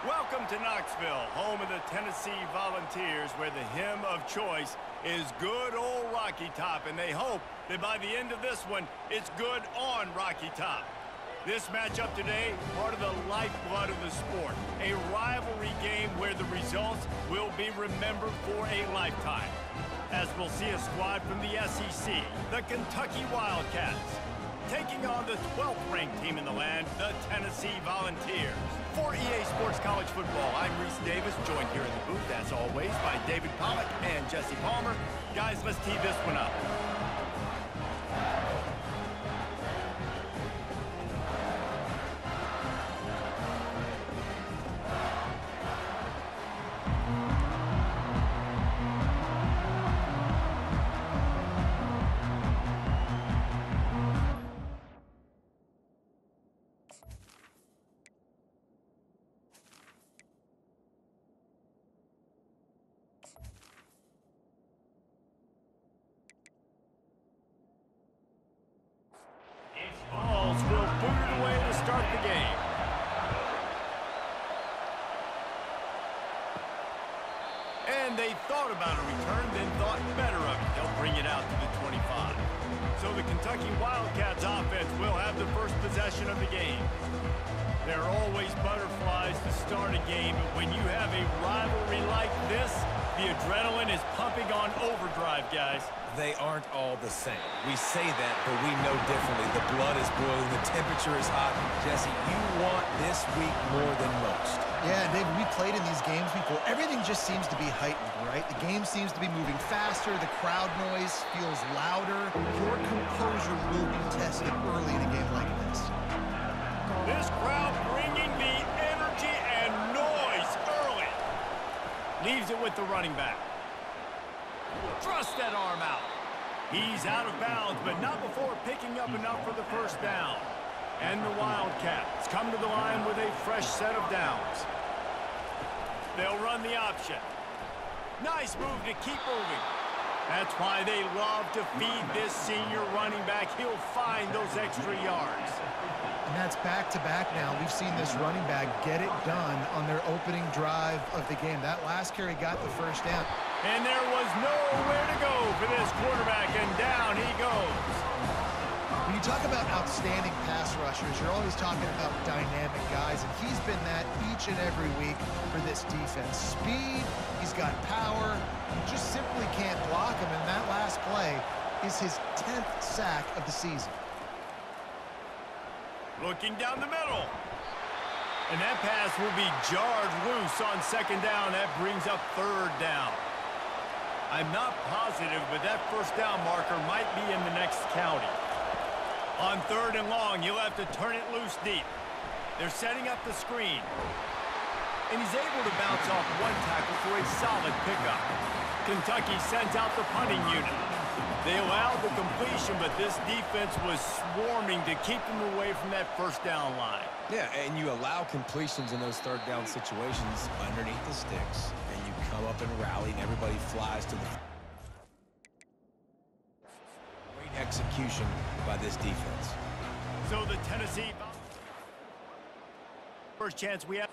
Welcome to Knoxville, home of the Tennessee Volunteers, where the hymn of choice is good old Rocky Top, and they hope that by the end of this one, it's good on Rocky Top. This matchup today, part of the lifeblood of the sport, a rivalry game where the results will be remembered for a lifetime. As we'll see a squad from the SEC, the Kentucky Wildcats, taking on the 12th ranked team in the land, the Tennessee Volunteers. For EA Sports College Football, I'm Reese Davis, joined here in the booth, as always, by David Pollack and Jesse Palmer. Guys, let's tee this one up. Balls will boot it away to start the game. And they thought about a return, then thought better of it. They'll bring it out to the 25. So the Kentucky Wildcats offense will have the first possession of the game. There are always butterflies to start a game, but when you have a rivalry like this, the adrenaline is pumping on overdrive, guys. They aren't all the same. We say that, but we know differently. The blood is boiling, the temperature is hot. Jesse, you want this week more than most. Yeah, David, we played in these games before. Everything just seems to be heightened, right? The game seems to be moving faster. The crowd noise feels louder. Your composure will be tested early in a game like this. This crowd bringing the energy and noise early. Leaves it with the running back. Thrust that arm out. He's out of bounds, but not before picking up enough for the first down. And the Wildcats come to the line with a fresh set of downs. They'll run the option. Nice move to keep moving. That's why they love to feed this senior running back. He'll find those extra yards. And that's back-to-back now. We've seen this running back get it done on their opening drive of the game. That last carry got the first down. And there was nowhere to go for this quarterback, and down he goes. When you talk about outstanding pass rushers, you're always talking about dynamic guys, and he's been that each and every week for this defense. Speed, he's got power, you just simply can't block him, and that last play is his 10th sack of the season. Looking down the middle. And that pass will be jarred loose on second down. That brings up third down. I'm not positive, but that first down marker might be in the next county. On third and long, you'll have to turn it loose deep. They're setting up the screen. And he's able to bounce off one tackle for a solid pickup. Kentucky sends out the punting unit. They allowed the completion, but this defense was swarming to keep them away from that first down line. Yeah, and you allow completions in those third down situations underneath the sticks, and you come up and rally, and everybody flies to the... Great execution by this defense. So the Tennessee... First chance we have...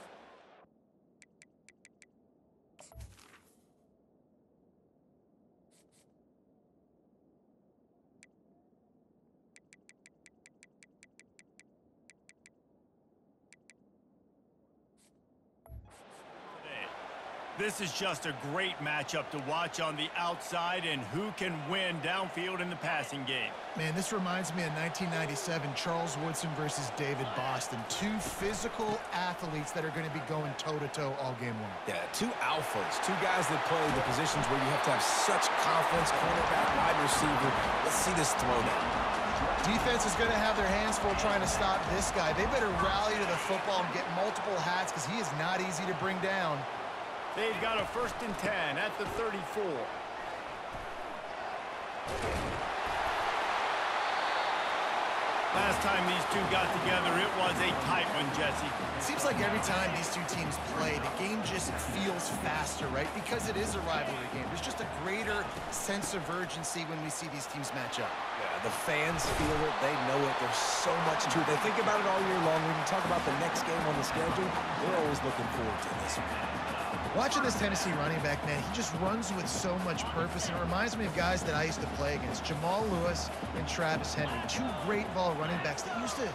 This is just a great matchup to watch on the outside, and who can win downfield in the passing game. Man, this reminds me of 1997, Charles Woodson versus David Boston. Two physical athletes that are going to be going toe-to-toe all game long. Yeah, two alphas, two guys that play the positions where you have to have such confidence, cornerback, wide receiver. Let's see this throwdown. Defense is going to have their hands full trying to stop this guy. They better rally to the football and get multiple hats because he is not easy to bring down. They've got a 1st and 10 at the 34. Last time these two got together, it was a tight one, Jesse. It seems like every time these two teams play, the game just feels faster, right? Because it is a rivalry game. There's just a greater sense of urgency when we see these teams match up. Yeah, the fans feel it. They know it. There's so much to it. They think about it all year long. When you talk about the next game on the schedule, they're always looking forward to this one. Watching this Tennessee running back, man, he just runs with so much purpose, and it reminds me of guys that I used to play against, Jamal Lewis and Travis Henry, two great ball running backs that used to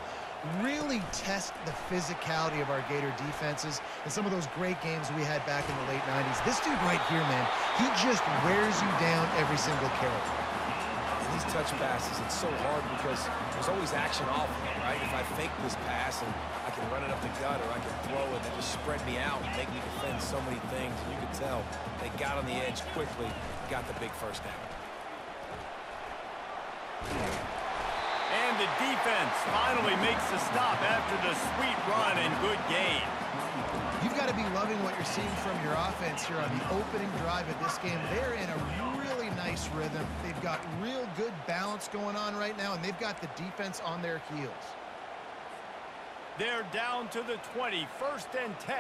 really test the physicality of our Gator defenses and some of those great games we had back in the late 90s. This dude right here, man, he just wears you down every single carry. These touch passes, it's so hard because there's always action off of it, right? If I fake this pass and I can run it up the gut or I can throw it, they just spread me out and make me defend so many things. And you can tell they got on the edge quickly, got the big first down. And the defense finally makes the stop after the sweet run and good gain. You've got to be loving what you're seeing from your offense here on the opening drive of this game. They're in a really nice rhythm. They've got real good balance going on right now, and they've got the defense on their heels. They're down to the 20, 1st and 10.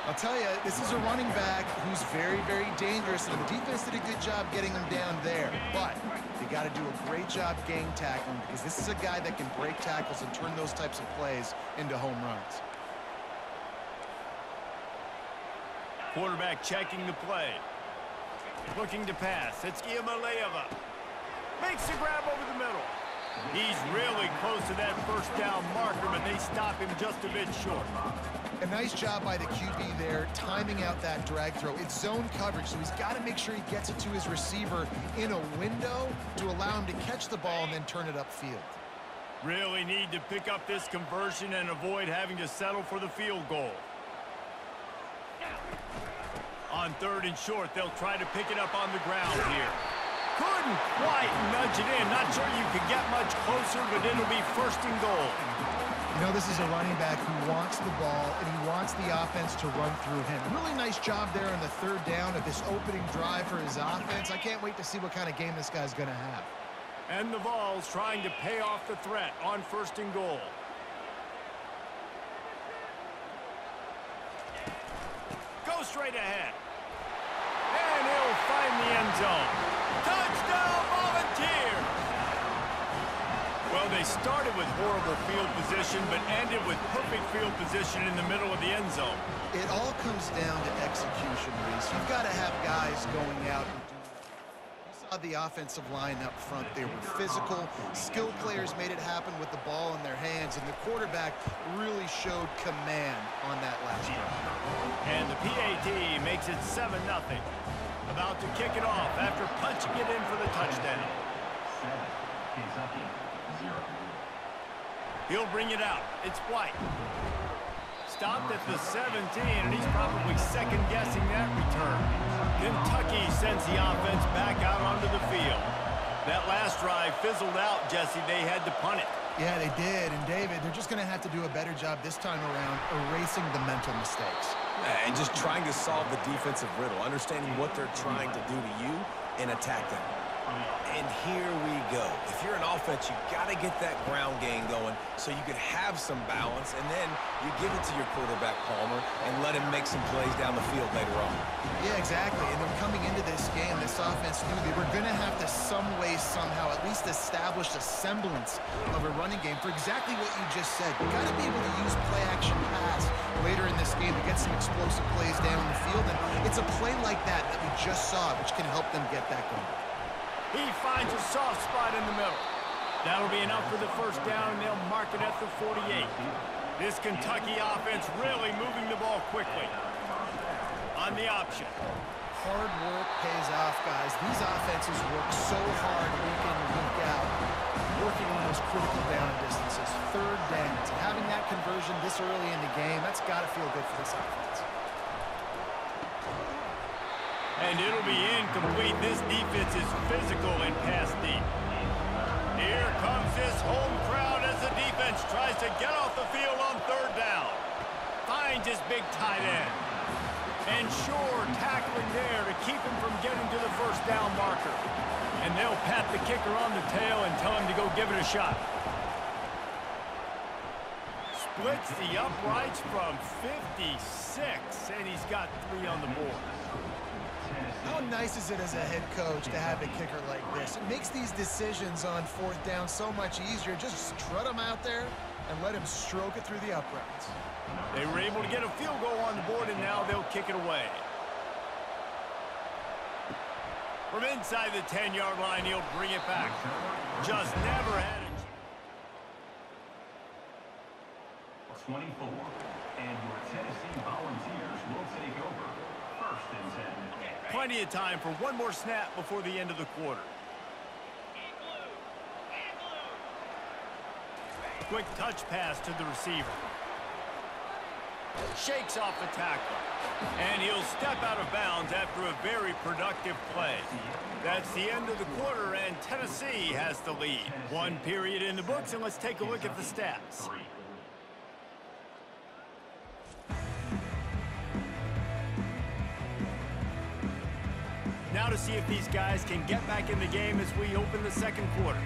I'll tell you, this is a running back who's very, very dangerous, and the defense did a good job getting him down there. But you got to do a great job gang tackling, because this is a guy that can break tackles and turn those types of plays into home runs. Quarterback checking the play. Looking to pass. It's Iamaleava. Makes the grab over the middle. He's really close to that first down marker, but they stop him just a bit short. A nice job by the QB there, timing out that drag throw. It's zone coverage, so he's got to make sure he gets it to his receiver in a window to allow him to catch the ball and then turn it upfield. Really need to pick up this conversion and avoid having to settle for the field goal. On 3rd and short, they'll try to pick it up on the ground here. Couldn't quite nudge it in. Not sure you could get much closer, but it'll be 1st and goal. You know, this is a running back who wants the ball, and he wants the offense to run through him. Really nice job there on the 3rd down of this opening drive for his offense. I can't wait to see what kind of game this guy's going to have. And the Vols trying to pay off the threat on 1st and goal. Go straight ahead. And he'll find the end zone. Touchdown, Volunteers! Well, they started with horrible field position, but ended with perfect field position in the middle of the end zone. It all comes down to execution, Reese. You've got to have guys going out and doing it. You saw the offensive line up front. They were physical. Skilled players made it happen with the ball in their hands, and the quarterback really showed command on that last drive. And the PAT makes it 7-0. About to kick it off after punching it in for the touchdown. He'll bring it out. It's White. Stopped at the 17, and he's probably second-guessing that return. Kentucky sends the offense back out onto the field. That last drive fizzled out, Jesse. They had to punt it. Yeah, they did. And, David, they're just going to have to do a better job this time around erasing the mental mistakes. And just trying to solve the defensive riddle, understanding what they're trying to do to you and attack them. And here we go. If you're an offense, you got to get that ground game going so you can have some balance, and then you give it to your quarterback, Palmer, and let him make some plays down the field later on. Yeah, exactly. And then coming into this game, this offense knew they were going to have to some way, somehow, at least establish a semblance of a running game for exactly what you just said. You got to be able to use play-action pass later in this game to get some explosive plays down the field, and it's a play like that we just saw, which can help them get that going. He finds a soft spot in the middle. That'll be enough for the first down, and they'll mark it at the 48. This Kentucky offense really moving the ball quickly. On the option. Hard work pays off, guys. These offenses work so hard week in and week out, working on those critical down distances, 3rd downs. And having that conversion this early in the game, that's got to feel good for this offense. And it'll be incomplete. This defense is physical and pass deep. Here comes this home crowd as the defense tries to get off the field on 3rd down. Finds his big tight end. And sure tackling there to keep him from getting to the first down marker. And they'll pat the kicker on the tail and tell him to go give it a shot. Splits the uprights from 56, and he's got 3 on the board. How nice is it as a head coach to have a kicker like this? It makes these decisions on 4th down so much easier. Just strut him out there and let him stroke it through the uprights. They were able to get a field goal on the board, and now they'll kick it away. From inside the 10-yard line, he'll bring it back. Just never had it. 24, and your Tennessee Volunteers will take over. 1st and 10. Plenty of time for one more snap before the end of the quarter. Quick touch pass to the receiver. Shakes off the tackle. And he'll step out of bounds after a very productive play. That's the end of the quarter, and Tennessee has the lead. 1 period in the books, and let's take a look at the stats. Now to see if these guys can get back in the game as we open the 2nd quarter.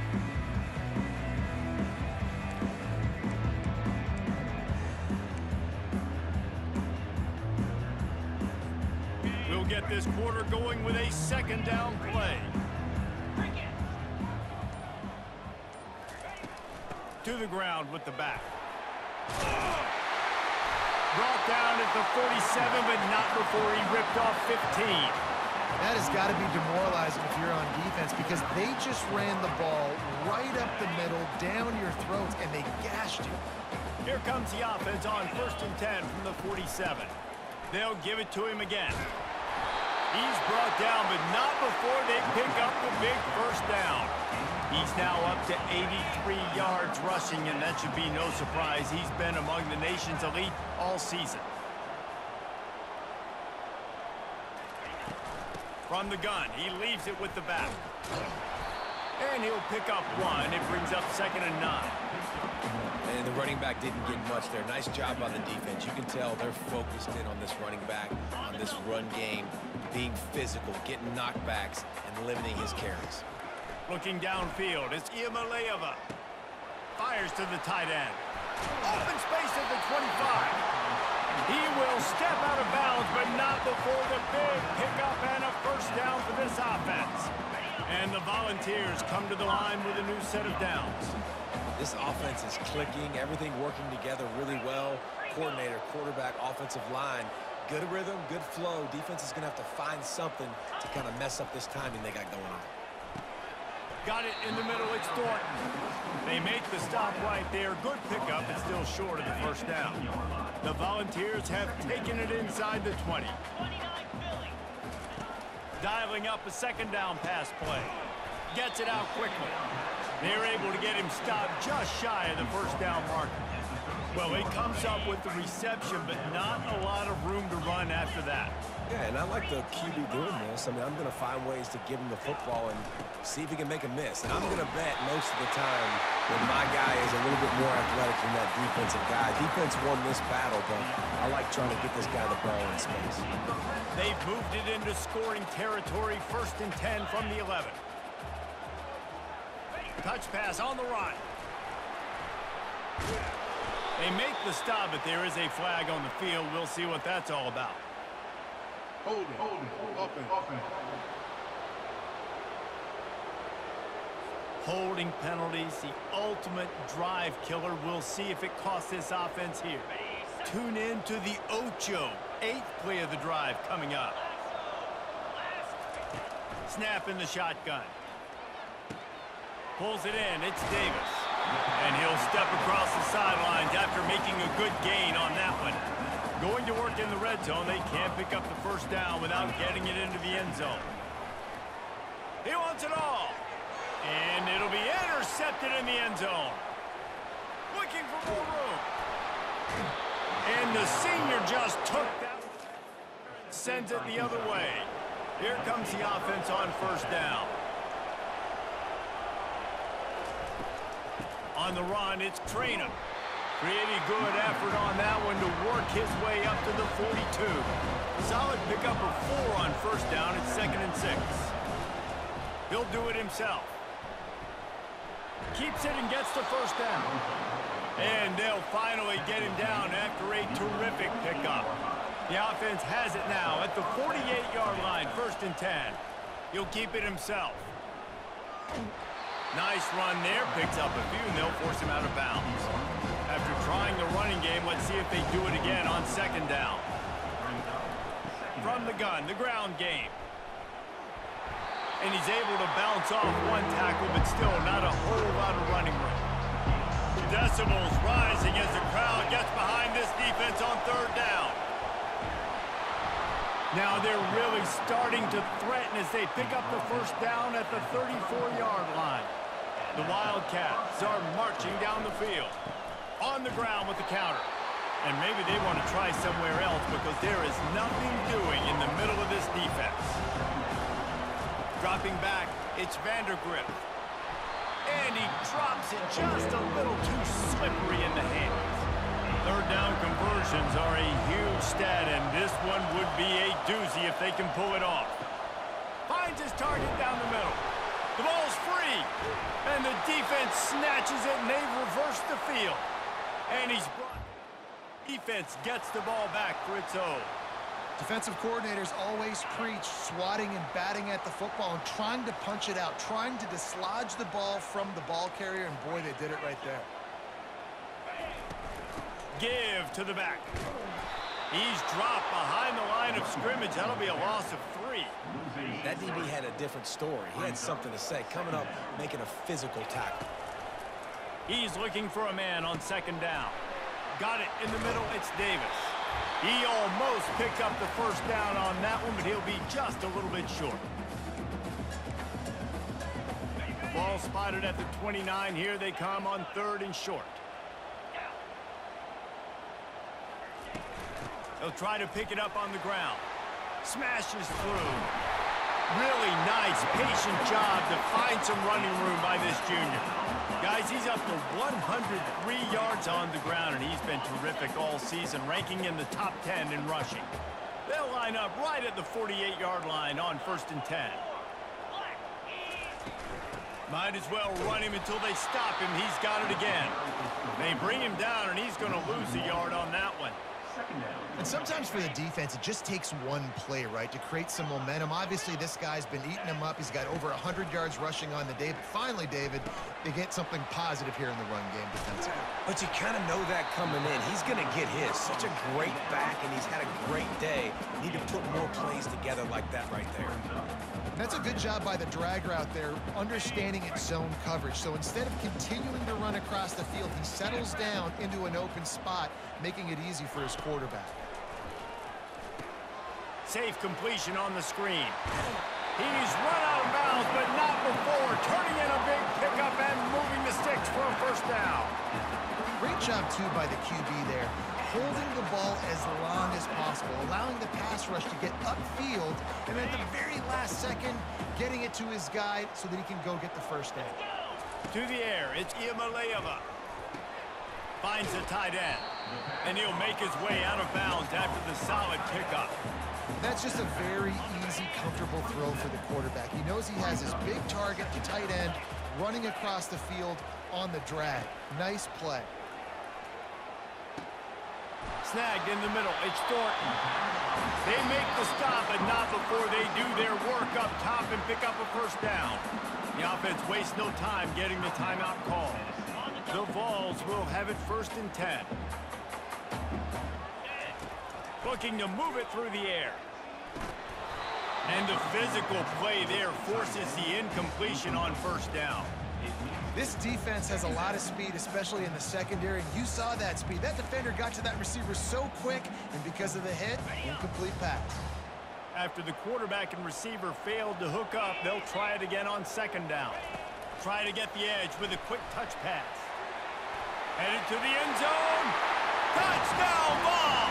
We'll get this quarter going with a 2nd down play. To the ground with the back. Brought down at the 47, but not before he ripped off 15. That has got to be demoralizing if you're on defense, because they just ran the ball right up the middle, down your throats, and they gashed you. Here comes the offense on 1st and 10 from the 47. They'll give it to him again. He's brought down, but not before they pick up the big 1st down. He's now up to 83 yards rushing, and that should be no surprise. He's been among the nation's elite all season. From the gun, he leaves it with the back. And he'll pick up 1. It brings up 2nd and 9. And the running back didn't get much there. Nice job on the defense. You can tell they're focused in on this running back, on this run game, being physical, getting knockbacks, and limiting his carries. Looking downfield, it's Iamaleava. Fires to the tight end. Open space at the 25. He will step out of bounds, but not before the big pickup and a 1st down for this offense. And the Volunteers come to the line with a new set of downs. This offense is clicking, everything working together really well. Coordinator, quarterback, offensive line, good rhythm, good flow. Defense is going to have to find something to kind of mess up this timing they got going on. Got it in the middle, it's Thornton. They make the stop right there. Good pickup, but still short of the 1st down. The Volunteers have taken it inside the 20. Dialing up a 2nd down pass play. Gets it out quickly. They're able to get him stopped just shy of the 1st down marker. Well, he comes up with the reception, but not a lot of room to run after that. Yeah, and I like the QB doing this. I mean, I'm going to find ways to give him the football and see if he can make a miss. And I'm going to bet most of the time when my guy is a little bit more athletic than that defensive guy. Defense won this battle, but I like trying to get this guy the ball in space. They've moved it into scoring territory. 1st and 10 from the 11. Touch pass on the run. They make the stop, but there is a flag on the field. We'll see what that's all about. Hold it, up and. Holding penalties, the ultimate drive killer. We'll see if it costs this offense here. Tune in to the Ocho, 8th play of the drive coming up. Snap in the shotgun. Pulls it in, it's Davis. And he'll step across the sidelines after making a good gain on that one. Going to work in the red zone, they can't pick up the 1st down without getting it into the end zone. He wants it all. And it'll be intercepted in the end zone. Looking for more room. And the senior just took that. Sends it the other way. Here comes the offense on 1st down. On the run, it's Traynham. Pretty good effort on that one to work his way up to the 42. Solid pickup of 4 on 1st down. It's 2nd and 6. He'll do it himself. Keeps it and gets the first down. And they'll finally get him down after a terrific pickup. The offense has it now at the 48-yard line, 1st and 10. He'll keep it himself. Nice run there, picks up a few, and they'll force him out of bounds. After trying the running game, let's see if they do it again on 2nd down. From the gun, the ground game. And he's able to bounce off one tackle, but still not a whole lot of running room. Decibels rising as the crowd gets behind this defense on 3rd down. Now they're really starting to threaten as they pick up the first down at the 34-yard line. The Wildcats are marching down the field. On the ground with the counter. And maybe they want to try somewhere else because there is nothing doing in the middle of this defense. Dropping back, it's Vandergrift. And he drops it just a little too slippery in the hands. 3rd down conversions are a huge stat, and this one would be a doozy if they can pull it off. Finds his target down the middle. The ball's free. And the defense snatches it, and they've reversed the field. And he's brought. Defense gets the ball back for its own. Defensive coordinators always preach swatting and batting at the football and trying to punch it out, trying to dislodge the ball from the ball carrier, and boy, they did it right there. Give to the back. He's dropped behind the line of scrimmage. That'll be a loss of 3. That DB had a different story. He had something to say, coming up, making a physical tackle. He's looking for a man on 2nd down. Got it in the middle, it's Davis. He almost picked up the first down on that one, but he'll be just a little bit short. Ball spotted at the 29. Here they come on 3rd and short. They'll try to pick it up on the ground. Smashes through. Really nice, patient job to find some running room by this junior. Guys, he's up to 103 yards on the ground, and he's been terrific all season, ranking in the top 10 in rushing. They'll line up right at the 48-yard line on 1st and 10. Might as well run him until they stop him. He's got it again. They bring him down, and he's going to lose a yard on that one. And sometimes for the defense, it just takes one play, right, to create some momentum. Obviously, this guy's been eating him up. He's got over 100 yards rushing on the day. But finally, David, they get something positive here in the run game defensively. But you kind of know that coming in. He's going to get his. Such a great back, and he's had a great day. Need to put more plays together like that right there. And that's a good job by the drag route there, understanding its zone coverage. So instead of continuing to run across the field, he settles down into an open spot, making it easy for his quarterback. Safe completion on the screen. He's run out of bounds, but not before turning in a big pickup and moving the sticks for a first down. Great job, too, by the QB there, holding the ball as long as possible, allowing the pass rush to get upfield, and at the very last second, getting it to his guy so that he can go get the first down. To the air, it's Iamaleava. Finds the tight end, and he'll make his way out of bounds after the solid pickup. That's just a very easy, comfortable throw for the quarterback. He knows he has his big target, the tight end, running across the field on the drag. Nice play. Snagged in the middle, it's Thornton. They make the stop, but not before they do their work up top and pick up a first down. The offense wastes no time getting the timeout call. The Vols will have it 1st and 10. Looking to move it through the air. And the physical play there forces the incompletion on first down. This defense has a lot of speed, especially in the secondary, and you saw that speed. That defender got to that receiver so quick, and because of the hit, incomplete pass. After the quarterback and receiver failed to hook up, they'll try it again on 2nd down. Try to get the edge with a quick touch pass. Headed to the end zone. Touchdown ball!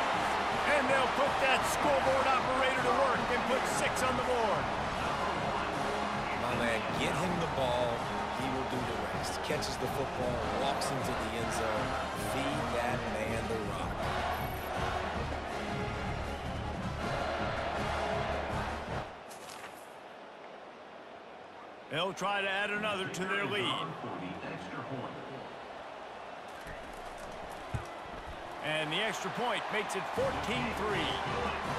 And they'll put that scoreboard operator to work and put 6 on the board. My man, get him the ball. He will do the rest. Catches the football, walks into the end zone. Feed that man the rock. They'll try to add another to their lead. And the extra point makes it 14-3.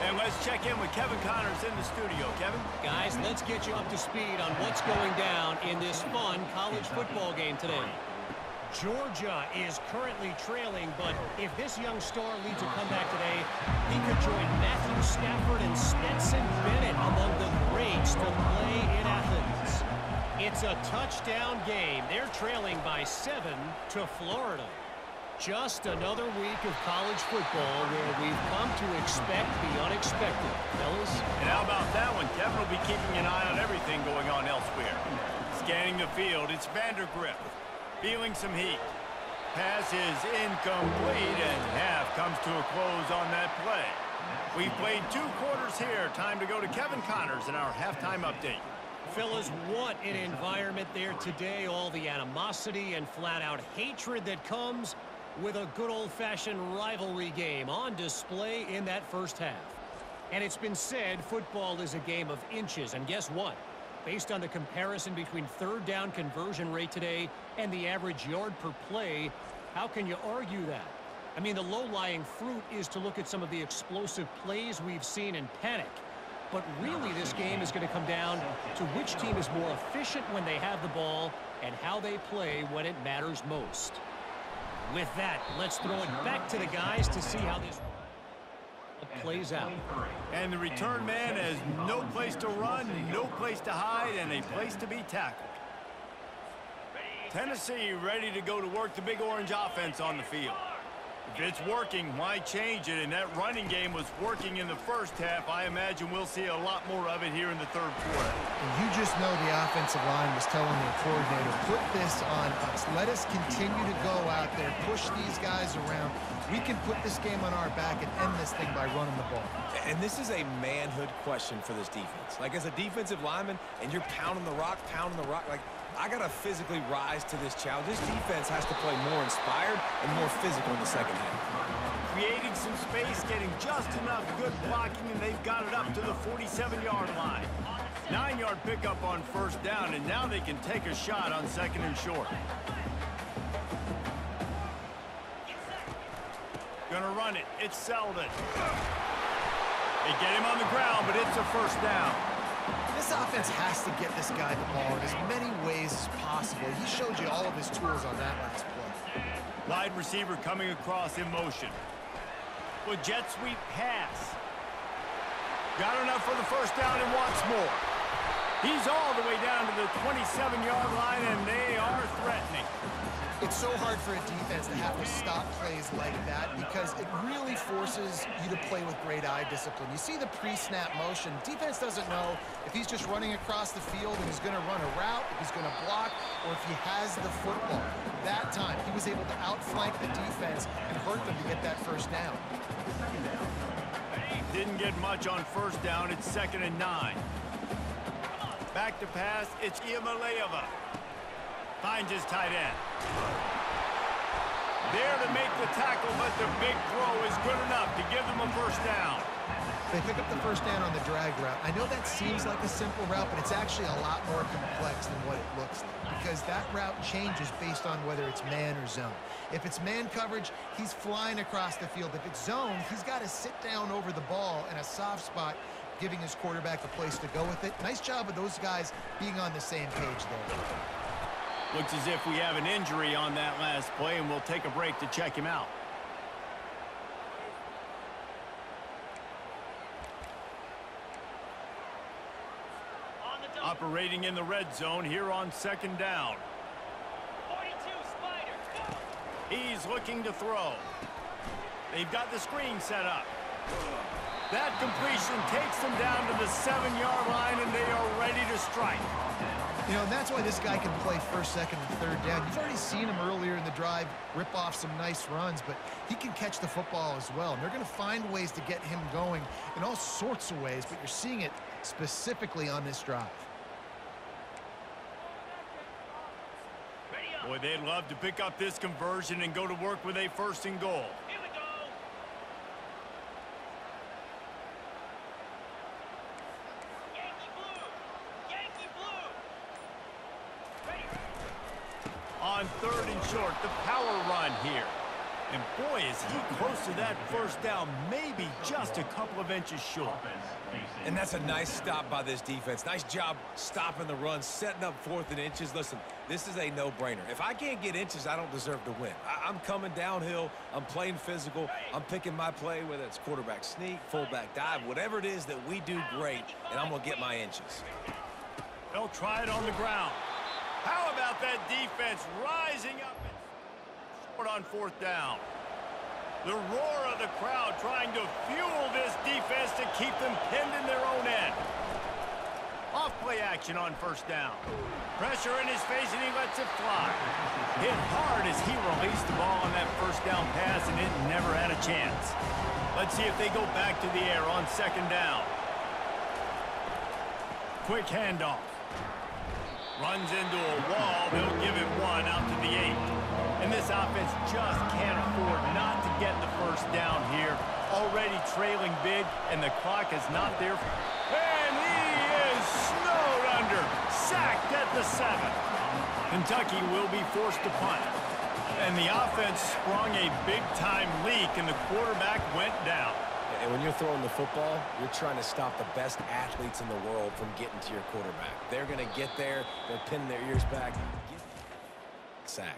And let's check in with Kevin Connors in the studio. Kevin? Guys, let's get you up to speed on what's going down in this fun college football game today. Georgia is currently trailing, but if this young star leads a comeback today, he could join Matthew Stafford and Stetson Bennett among the greats to play in Athens. It's a touchdown game. They're trailing by 7 to Florida. Just another week of college football where we've come to expect the unexpected, fellas. And how about that one? Kevin will be keeping an eye on everything going on elsewhere. Scanning the field, it's Vandergrift. Feeling some heat. Pass is incomplete, and half comes to a close on that play. We've played 2 quarters here. Time to go to Kevin Connors in our halftime update. Fellas, what an environment there today. All the animosity and flat-out hatred that comes with a good old-fashioned rivalry game on display in that first half. And it's been said football is a game of inches, and guess what? Based on the comparison between third down conversion rate today and the average yard per play, how can you argue that? I mean, the low-lying fruit is to look at some of the explosive plays we've seen in panic. But really, this game is going to come down to which team is more efficient when they have the ball and how they play when it matters most. With that, let's throw it back to the guys to see how this plays out. And the return man has no place to run, no place to hide, and a place to be tackled. Tennessee ready to go to work the Big Orange offense on the field. If it's working, why change it? And that running game was working in the first half. I imagine we'll see a lot more of it here in the third quarter. And you just know the offensive line was telling their coordinator, put this on us. Let us continue to go out there, push these guys around. We can put this game on our back and end this thing by running the ball. And this is a manhood question for this defense. Like, as a defensive lineman, and you're pounding the rock, like, I got to physically rise to this challenge. This defense has to play more inspired and more physical in the second half. Creating some space, getting just enough good blocking, and they've got it up to the 47-yard line. 9-yard pickup on first down, and now they can take a shot on second and short. Gonna run it. It's Selden. They get him on the ground, but it's a first down. This offense has to get this guy the ball in as many ways as possible. He showed you all of his tools on that last play. Wide receiver coming across in motion. With jet sweep pass. Got enough for the first down and wants more. He's all the way down to the 27-yard line, and they are threatening. It's so hard for a defense to have to stop plays like that because it really forces you to play with great eye discipline. You see the pre-snap motion. Defense doesn't know if he's just running across the field and he's going to run a route, if he's going to block, or if he has the football. That time, he was able to outflank the defense and hurt them to get that first down. Didn't get much on first down. It's 2nd and 9. Back to pass. It's Iamaleava. Finds his tight end. There to make the tackle, but the big throw is good enough to give them a first down. They pick up the first down on the drag route. I know that seems like a simple route, but it's actually a lot more complex than what it looks like because that route changes based on whether it's man or zone. If it's man coverage, he's flying across the field. If it's zone, he's got to sit down over the ball in a soft spot, giving his quarterback a place to go with it. Nice job of those guys being on the same page there. Looks as if we have an injury on that last play, and we'll take a break to check him out. Operating in the red zone here on 2nd down. 42, Spider. He's looking to throw. They've got the screen set up. That completion takes them down to the 7-yard line, and they are ready to strike. You know, and that's why this guy can play first, second, and third down. You've already seen him earlier in the drive rip off some nice runs, but he can catch the football as well. And they're going to find ways to get him going in all sorts of ways, but you're seeing it specifically on this drive. Boy, they'd love to pick up this conversion and go to work with a 1st and goal. Here we go. Yankee blue. Yankee blue. On 3rd and short, the power run here. And boy, is he close to that first down, maybe just a couple of inches short. And that's a nice stop by this defense. Nice job stopping the run, setting up 4th and inches. Listen, this is a no-brainer. If I can't get inches, I don't deserve to win. I'm coming downhill. I'm playing physical. I'm picking my play, whether it's quarterback sneak, fullback dive, whatever it is that we do great, and I'm going to get my inches. They'll try it on the ground. How about that defense rising up and short on 4th down? The roar of the crowd trying to fuel this defense to keep them pinned in their own end. Off play action on 1st down. Pressure in his face and he lets it fly. Hit hard as he released the ball on that 1st down pass and it never had a chance. Let's see if they go back to the air on 2nd down. Quick handoff. Runs into a wall. They'll give it one out to the 8. And this offense just can't afford not to get the 1st down here. Already trailing big, and the clock is not there. And he is snowed under. Sacked at the 7. Kentucky will be forced to punt. And the offense sprung a big-time leak, and the quarterback went down. And when you're throwing the football, you're trying to stop the best athletes in the world from getting to your quarterback. They're going to get there. They're pinning their ears back. Sack.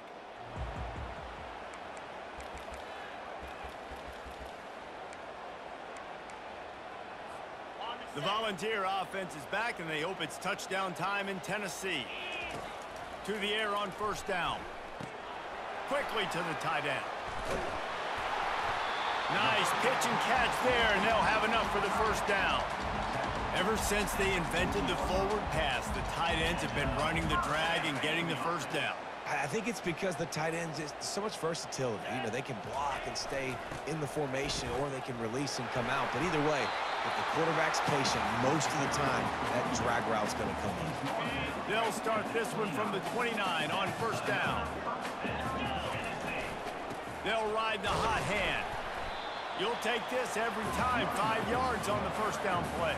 The Volunteer offense is back, and they hope it's touchdown time in Tennessee. To the air on 1st down. Quickly to the tight end. Nice pitch and catch there, and they'll have enough for the 1st down. Ever since they invented the forward pass, the tight ends have been running the drag and getting the 1st down. I think it's because the tight ends is so much versatility. You know, they can block and stay in the formation, or they can release and come out. But either way, if the quarterback's patient, most of the time, that drag route's going to come in. They'll start this one from the 29 on 1st down. They'll ride the hot hand. You'll take this every time. 5 yards on the 1st down play.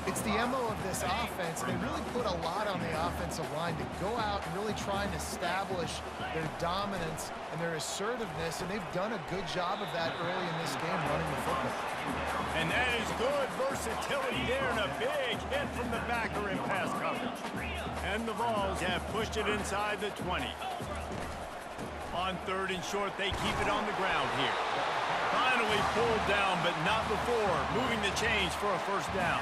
It's the MO of this offense. They really put a lot on the offensive line to go out and really try and establish their dominance and their assertiveness, and they've done a good job of that early in this game running the football. And that is good versatility there, and a big hit from the backer in pass coverage. And the Vols have pushed it inside the 20. On 3rd and short, they keep it on the ground here. Finally pulled down, but not before moving the chains for a 1st down.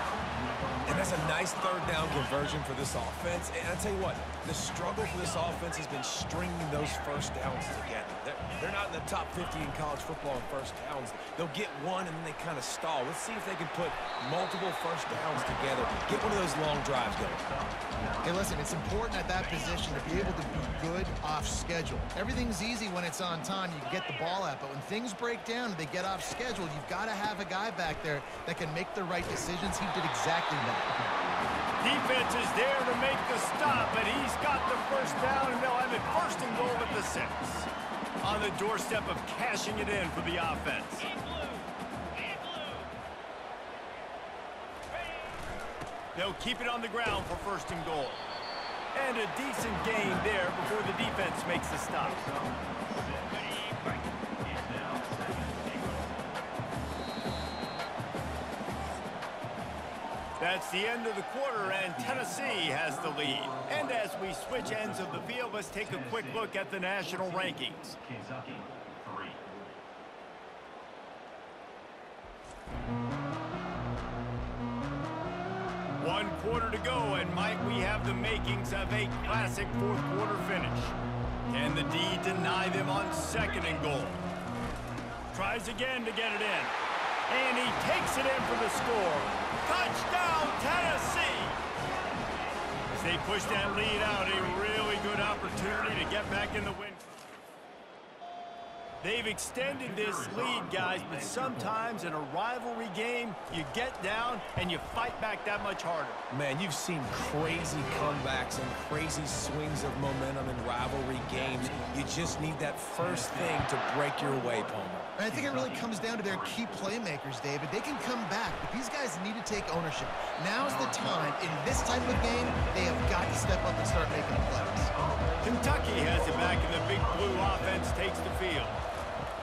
And that's a nice 3rd down conversion for this offense. And I'll tell you what, the struggle for this offense has been stringing those 1st downs together. They're not in the top 50 in college football in 1st downs. They'll get one and then they kind of stall. Let's see if they can put multiple 1st downs together. Get one of those long drives going. Hey, listen, it's important at that position to be able to be good off schedule. Everything's easy when it's on time. You can get the ball out. But when things break down and they get off schedule, you've got to have a guy back there that can make the right decisions. He did exactly that. Defense is there to make the stop, but he's got the 1st down, and they'll have it 1st and goal at the 6. On the doorstep of cashing it in for the offense. They'll keep it on the ground for 1st and goal. And a decent gain there before the defense makes the stop. That's the end of the quarter, and Tennessee has the lead. And as we switch ends of the field, let's take a quick look at the national rankings. Kentucky, 3. One quarter to go, and might we have the makings of a classic 4th quarter finish. Can the D deny them on 2nd and goal? Tries again to get it in. And he takes it in for the score. Touchdown, Tennessee! As they push that lead out, a really good opportunity to get back in the win. They've extended this lead, guys, but sometimes in a rivalry game, you get down and you fight back that much harder. Man, you've seen crazy comebacks and crazy swings of momentum in rivalry games. You just need that first thing to break your way, Palmer. And I think it really comes down to their key playmakers, David. They can come back, but these guys need to take ownership. Now's the time. In this type of game, they have got to step up and start making plays. Kentucky has it back, and the big blue offense takes the field.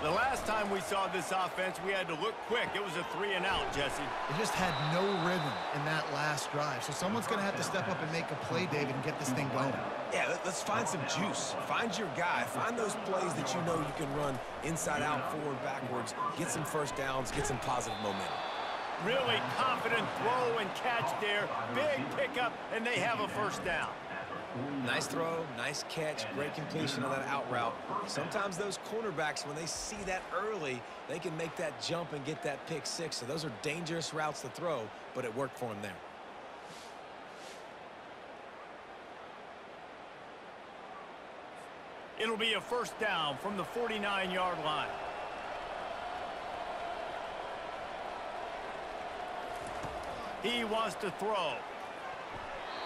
The last time we saw this offense, we had to look quick. It was a 3-and-out, Jesse. It just had no rhythm in that last drive. So someone's going to have to step up and make a play, David, and get this thing going. Yeah, let's find some juice. Find your guy. Find those plays that you know you can run inside out, forward, backwards. Get some first downs. Get some positive momentum. Really confident throw and catch there. Big pickup, and they have a first down. Nice throw, nice catch, great completion on that out route. Sometimes those cornerbacks, when they see that early, they can make that jump and get that pick six. So those are dangerous routes to throw, but it worked for him there. It'll be a first down from the 49-yard line. He wants to throw.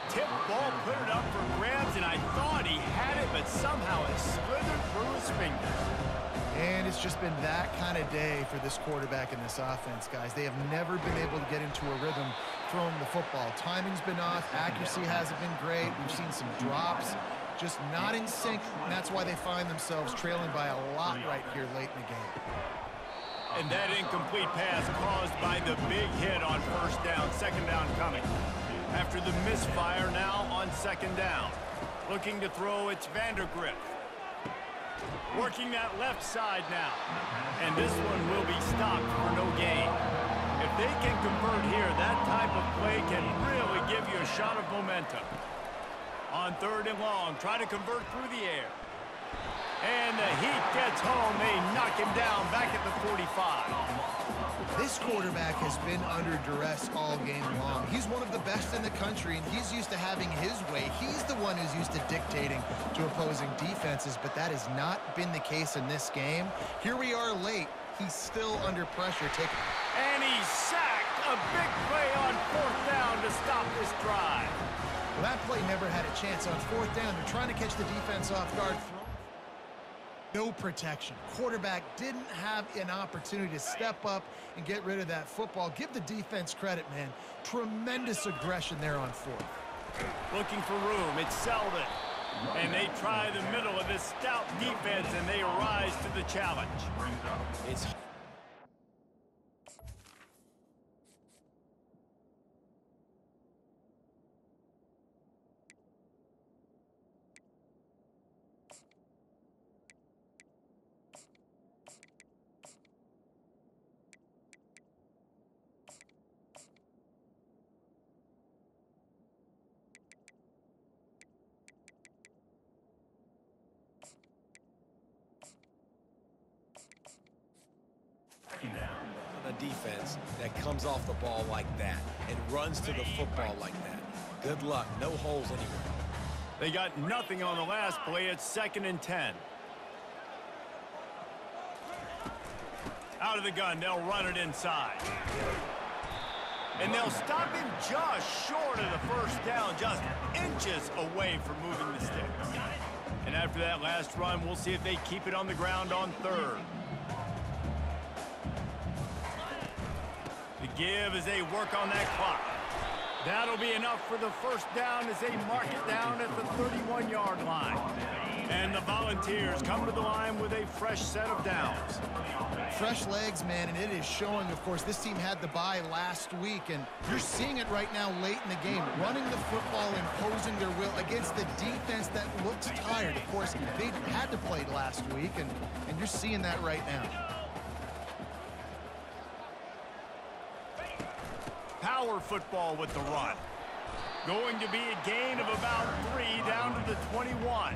Tip ball, put it up for grabs, and I thought he had it, but somehow it slithered through his fingers. And it's just been that kind of day for this quarterback in this offense, guys. They have never been able to get into a rhythm throwing the football. Timing's been off. Accuracy hasn't been great. We've seen some drops, just not in sync, and that's why they find themselves trailing by a lot right here late in the game. And that incomplete pass caused by the big hit on first down. Second down coming. After the misfire, now on second down. Looking to throw, it's Vandergriff. Working that left side now. And this one will be stopped for no gain. If they can convert here, that type of play can really give you a shot of momentum. On third and long, try to convert through the air. And the heat gets home. They knock him down back at the 45. This quarterback has been under duress all game long. He's one of the best in the country, and he's used to having his way. He's the one who's used to dictating to opposing defenses, but that has not been the case in this game. Here we are late. He's still under pressure. And he's sacked. A big play on fourth down to stop this drive. Well, that play never had a chance on fourth down. They're trying to catch the defense off guard. No protection. Quarterback didn't have an opportunity to step up and get rid of that football. Give the defense credit, man. Tremendous aggression there on fourth. Looking for room. It's Selden. And they try the middle of this stout defense, and they rise to the challenge. It's a defense that comes off the ball like that and runs to the football like that. Good luck. No holes anywhere. They got nothing on the last play. It's 2nd and 10. Out of the gun. They'll run it inside. And they'll stop him just short of the first down, just inches away from moving the sticks. And after that last run, we'll see if they keep it on the ground on third. The give as they work on that clock. That'll be enough for the first down as they mark it down at the 31-yard line. And the Volunteers come to the line with a fresh set of downs. Fresh legs, man, and it is showing, of course. This team had the bye last week, and you're seeing it right now late in the game. Running the football, imposing their will against the defense that looks tired. Of course, they had to play last week, and you're seeing that right now. Power football with the run. Going to be a gain of about 3 down to the 21.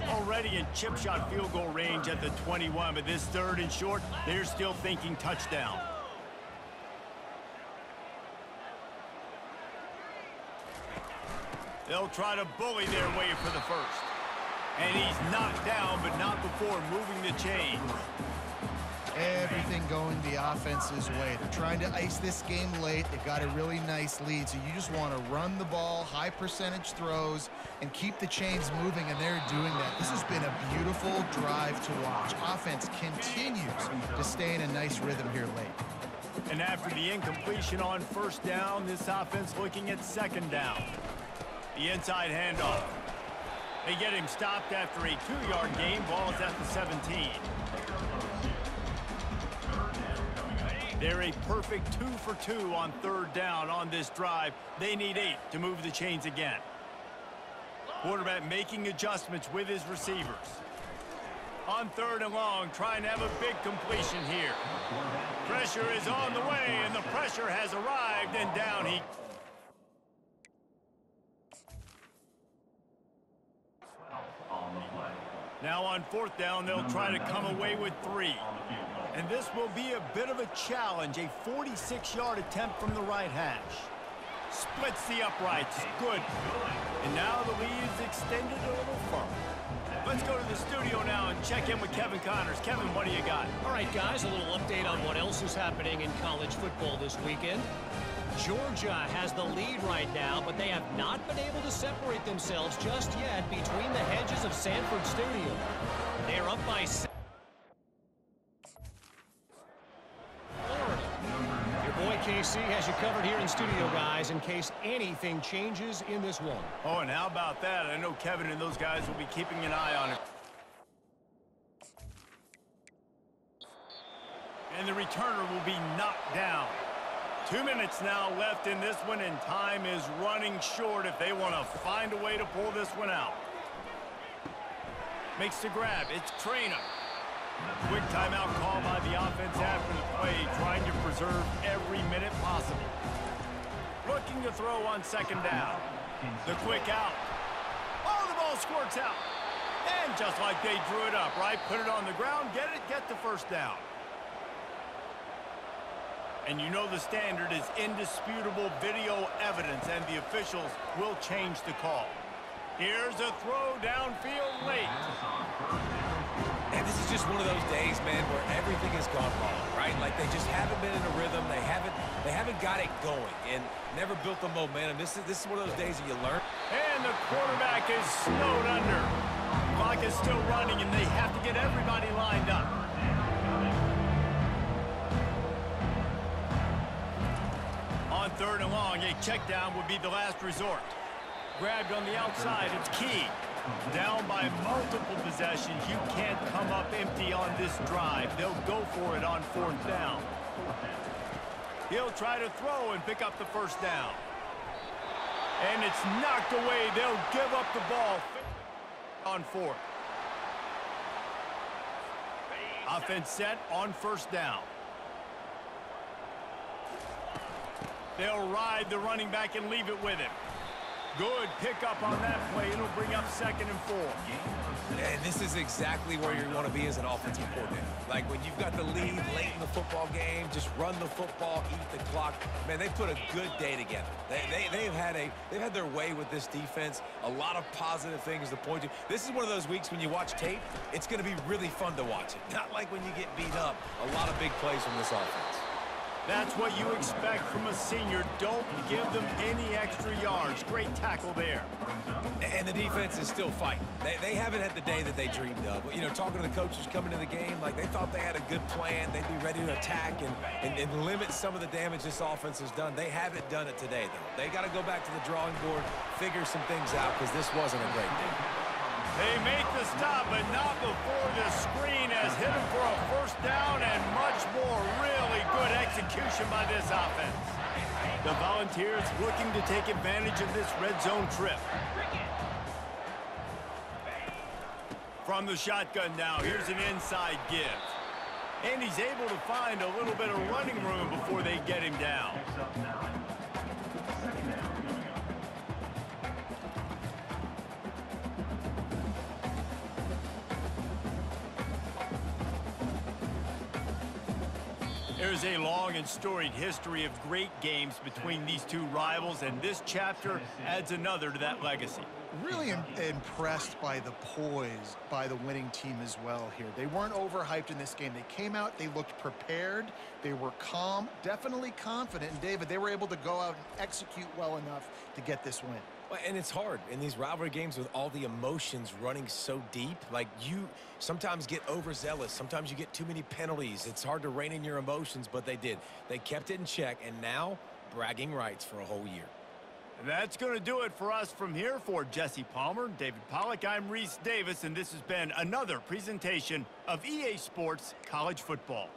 Already in chip shot field goal range at the 21, but this third and short, they're still thinking touchdown. They'll try to bully their way for the first. And he's knocked down, but not before moving the chains. Everything going the offense's way. They're trying to ice this game late. They've got a really nice lead, so you just want to run the ball, high percentage throws, and keep the chains moving, and they're doing that. This has been a beautiful drive to watch. Offense continues to stay in a nice rhythm here late. And after the incompletion on first down, this offense looking at second down. The inside handoff. They get him stopped after a 2-yard gain. Ball's at the 17. They're a perfect 2 for 2 on 3rd down on this drive. They need 8 to move the chains again. Quarterback making adjustments with his receivers. On 3rd and long, trying to have a big completion here. Pressure is on the way, and the pressure has arrived, and down he... Now on 4th down, they'll try to come away with 3. And this will be a bit of a challenge, a 46-yard attempt from the right hash. Splits the uprights, good. And now the lead is extended a little further. Let's go to the studio now and check in with Kevin Connors. Kevin, what do you got? All right, guys, a little update on what else is happening in college football this weekend. Georgia has the lead right now, but they have not been able to separate themselves just yet between the hedges of Sanford Stadium. They're up by 6. Florida. Your boy KC has you covered here in studio, guys, in case anything changes in this one. Oh, and how about that? I know Kevin and those guys will be keeping an eye on it. And the returner will be knocked down. 2 minutes now left in this one, and time is running short if they want to find a way to pull this one out. Makes the grab. It's Trainer. Quick timeout call by the offense after the play, trying to preserve every minute possible. Looking to throw on 2nd down. The quick out. Oh, the ball squirts out. And just like they drew it up, right? Put it on the ground, get the 1st down. And you know the standard is indisputable video evidence, and the officials will change the call. Here's a throw downfield late. And this is just one of those days, man, where everything has gone wrong, right? Like they just haven't been in a rhythm. They haven't got it going and never built the momentum. This is one of those days that you learn. And the quarterback is snowed under. Clock is still running, and they have to get everybody lined up. On 3rd and long, a check down would be the last resort. Grabbed on the outside, it's key. Down by multiple possessions, you can't come up empty on this drive. They'll go for it on 4th down. He'll try to throw and pick up the 1st down. And it's knocked away. They'll give up the ball on 4th. Offense set on 1st down. They'll ride the running back and leave it with him. Good pickup on that play. It'll bring up 2nd and 4. And this is exactly where you want to be as an offensive coordinator. Like when you've got the lead late in the football game, just run the football, eat the clock. Man, they put a good day together. They've had their way with this defense. A lot of positive things to point to. This is one of those weeks when you watch tape, it's going to be really fun to watch it. Not like when you get beat up. A lot of big plays from this offense. That's what you expect from a senior. Don't give them any extra yards. Great tackle there. And the defense is still fighting. They haven't had the day that they dreamed of. You know, talking to the coaches coming to the game, like they thought they had a good plan. They'd be ready to attack and limit some of the damage this offense has done. They haven't done it today, though. They got to go back to the drawing board, figure some things out, because this wasn't a great day. They make the stop, but not before the screen has hit him for a 1st down and much more. Really good execution by this offense. The Volunteers looking to take advantage of this red zone trip. From the shotgun now, here's an inside give. And he's able to find a little bit of running room before they get him down. There's a long and storied history of great games between these two rivals, and this chapter adds another to that legacy. Really impressed by the poise by the winning team as well here. They weren't overhyped in this game. They came out, they looked prepared, they were calm, definitely confident. And David, they were able to go out and execute well enough to get this win. Well, and it's hard in these rivalry games with all the emotions running so deep. Like, you sometimes get overzealous. Sometimes you get too many penalties. It's hard to rein in your emotions, but they did. They kept it in check, and now bragging rights for a whole year. That's going to do it for us from here. For Jesse Palmer, David Pollack, I'm Reese Davis, and this has been another presentation of EA Sports College Football.